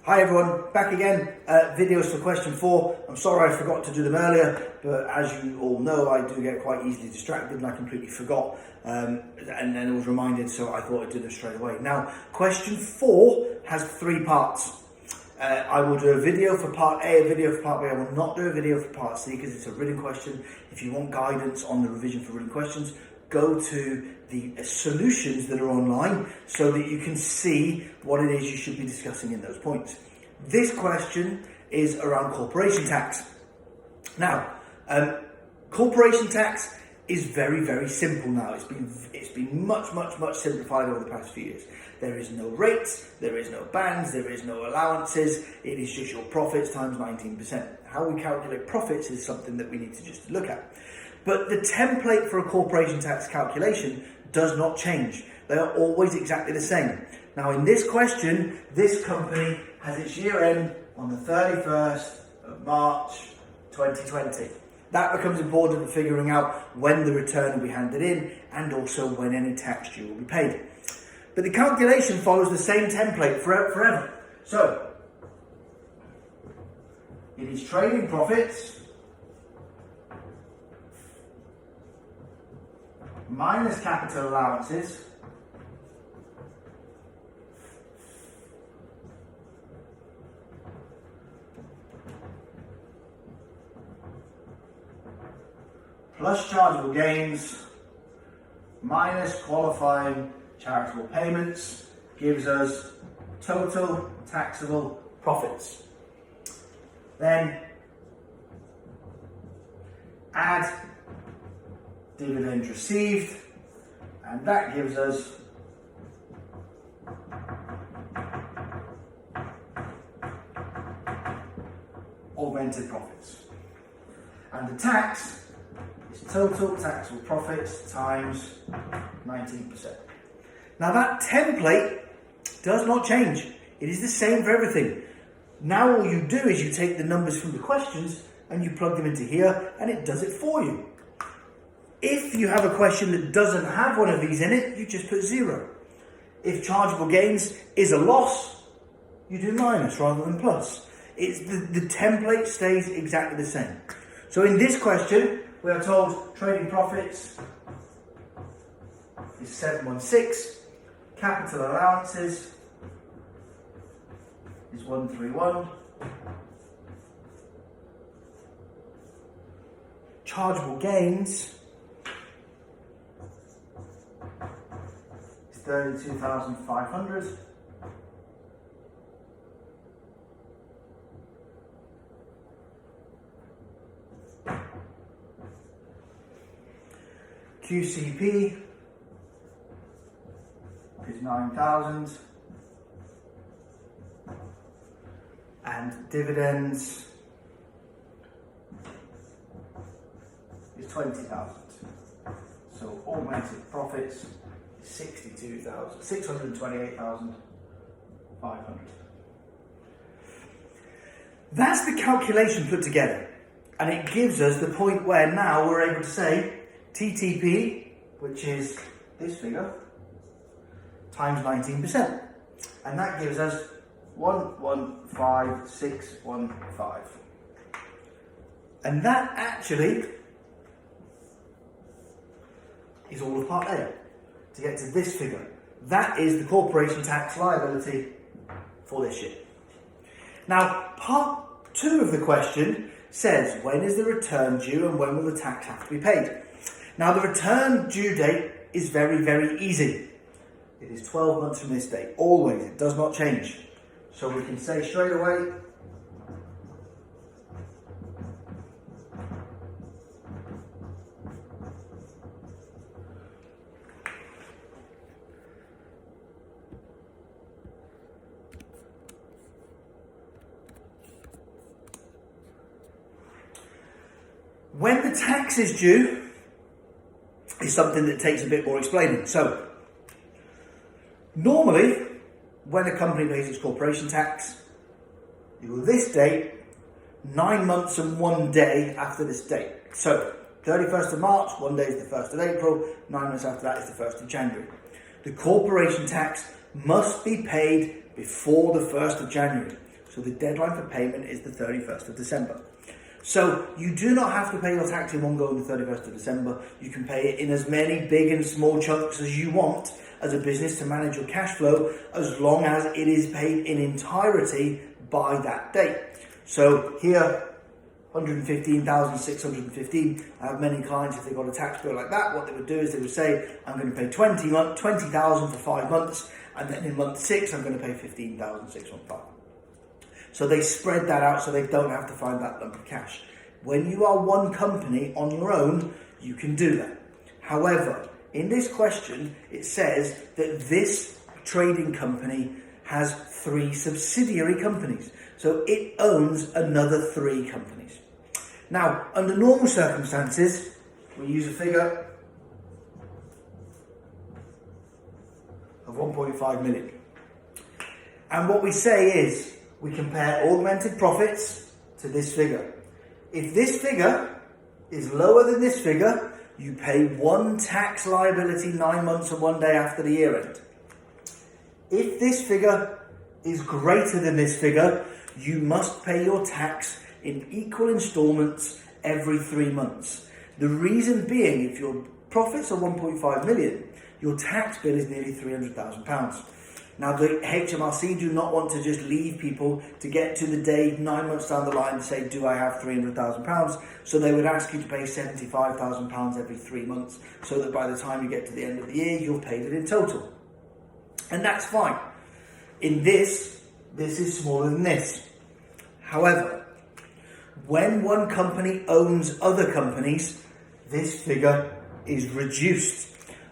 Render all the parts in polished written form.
Hi everyone, back again, videos for question 4. I'm sorry I forgot to do them earlier, but as you all know, I do get quite easily distracted and I completely forgot, and then I was reminded, so I thought I'd do them straight away. Now, question 4 has 3 parts. I will do a video for part A, a video for part B. I will not do a video for part C because it's a written question. If you want guidance on the revision for written questions, go to the solutions that are online so that you can see what it is you should be discussing in those points. This question is around corporation tax. Now, corporation tax is very, very simple now. It's been much simplified over the past few years. There is no rates, there is no bands, there is no allowances. It is just your profits times 19%. How we calculate profits is something that we need to just look at. But the template for a corporation tax calculation does not change. They are always exactly the same. Now in this question, this company has its year end on the 31st of March 2020. That becomes important for figuring out when the return will be handed in and also when any tax due will be paid. But the calculation follows the same template forever. So, it is trading profits minus capital allowances plus chargeable gains minus qualifying charitable payments gives us total taxable profits. Then add dividends received, and that gives us augmented profits. And the tax is total taxable profits times 19%. Now that template does not change. It is the same for everything. Now all you do is you take the numbers from the questions and you plug them into here and it does it for you. If you have a question that doesn't have one of these in it, you just put 0. If chargeable gains is a loss, you do minus rather than plus. The template stays exactly the same. So in this question, we are told trading profits is 716, capital allowances is 131, chargeable gains is 32,500, QCP is 9,000, and dividends is 20,000. So augmented profits is 628,500. That's the calculation put together, and it gives us the point where now we're able to say TTP, which is this figure, times 19%. And that gives us 115,615. And that actually is all of part A to get to this figure. That is the corporation tax liability for this year. Now, part 2 of the question says, when is the return due and when will the tax have to be paid? Now, the return due date is very, very easy. It is 12 months from this date, always. It does not change. So we can say straight away, when the tax is due is something that takes a bit more explaining. So, normally, when a company pays its corporation tax, you go this date, 9 months and 1 day after this date. So, 31st of March, 1 day is the 1st of April, 9 months after that is the 1st of January. The corporation tax must be paid before the 1st of January. So the deadline for payment is the 31st of December. So you do not have to pay your tax in one go on the 31st of December. You can pay it in as many big and small chunks as you want as a business to manage your cash flow, as long as it is paid in entirety by that date. So here, 115,615. I have many clients, if they got a tax bill like that, what they would do is they would say, I'm going to pay 20,000 for 5 months, and then in month 6, I'm going to pay 15,615. So they spread that out so they don't have to find that lump of cash. When you are one company on your own, you can do that. However, in this question, it says that this trading company has 3 subsidiary companies. So it owns another 3 companies. Now, under normal circumstances, we use a figure of 1.5 million. And what we say is, we compare augmented profits to this figure. If this figure is lower than this figure, you pay 1 tax liability 9 months and 1 day after the year end. If this figure is greater than this figure, you must pay your tax in equal installments every 3 months. The reason being, if your profits are 1.5 million, your tax bill is nearly £300,000. Now, the HMRC do not want to just leave people to get to the day 9 months down the line and say, do I have £300,000? So they would ask you to pay £75,000 every 3 months, so that by the time you get to the end of the year, you've paid it in total. And that's fine. In this is smaller than this. However, when one company owns other companies, this figure is reduced.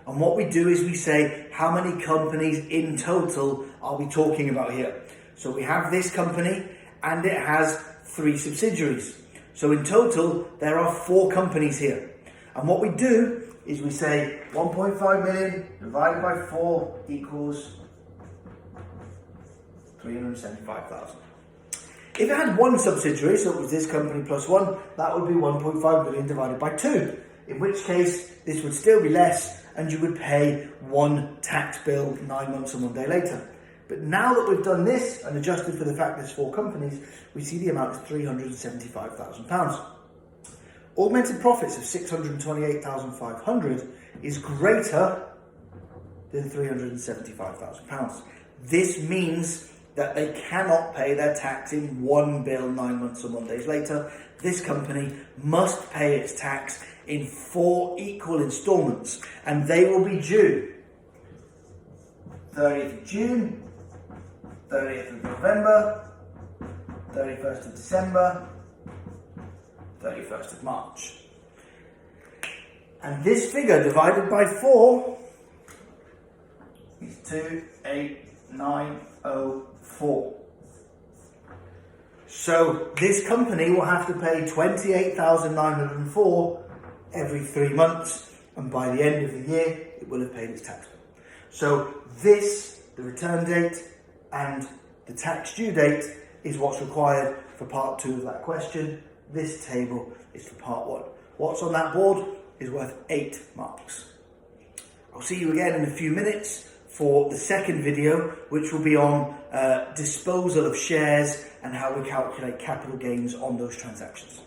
And what we do is we say, how many companies in total are we talking about here? So we have this company and it has 3 subsidiaries. So in total, there are 4 companies here. And what we do is we say 1.5 million divided by 4 equals 375,000. If it had 1 subsidiary, so it was this company plus 1, that would be 1.5 million divided by 2. In which case, this would still be less, and you would pay 1 tax bill 9 months and 1 day later. But now that we've done this and adjusted for the fact there's 4 companies, we see the amount is £375,000. Augmented profits of £628,500 is greater than £375,000. This means that they cannot pay their tax in 1 bill 9 months and 1 day later. This company must pay its tax in 4 equal installments, and they will be due 30th of June, 30th of November, 31st of December, 31st of March. And this figure divided by 4 is 28904. So this company will have to pay 28,904 every 3 months, and by the end of the year, it will have paid its tax bill. So this, the return date and the tax due date, is what's required for part 2 of that question. This table is for part 1. What's on that board is worth 8 marks. I'll see you again in a few minutes for the second video, which will be on disposal of shares and how we calculate capital gains on those transactions.